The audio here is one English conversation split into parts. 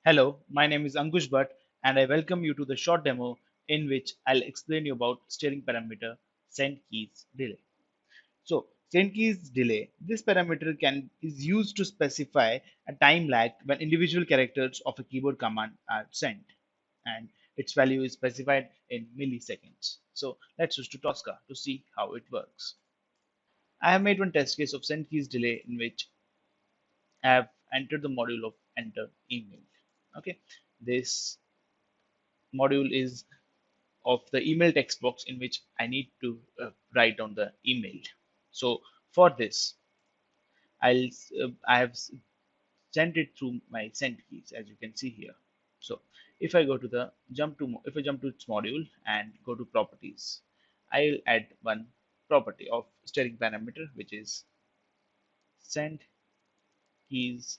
Hello, my name is Ankush Bhatt and I welcome you to the short demo in which I'll explain you about steering parameter send keys delay. So send keys delay, this parameter is used to specify a time lag when individual characters of a keyboard command are sent and its value is specified in milliseconds. So let's switch to Tosca to see how it works. I have made one test case of send keys delay in which I have entered the module of enter email. Okay, this module is of the email text box in which I need to write down the email. So for this, I have sent it through my send keys as you can see here. So if I go to the if I jump to its module and go to properties, I'll add one property of steering parameter which is send keys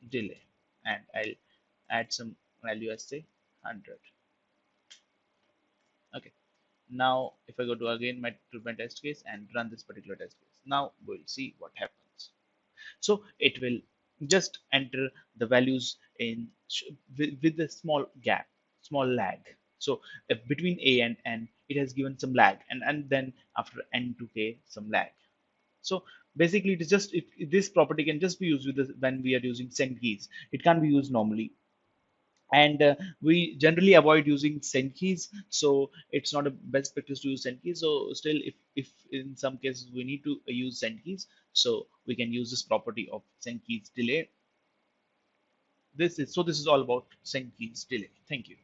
delay, and I'll add some value as say 100. Okay. Now, if I go to again my test case and run this particular test case, now we'll see what happens. So it will just enter the values with a small gap, small lag. So between A and N, it has given some lag, and then after N to K, some lag. So basically, it is just this property can just be used with when we are using send keys. It can't be used normally, and we generally avoid using send keys, so it's not a best practice to use send keys. So still, if in some cases we need to use send keys, so we can use this property of send keys delay. This is all about send keys delay. Thank you.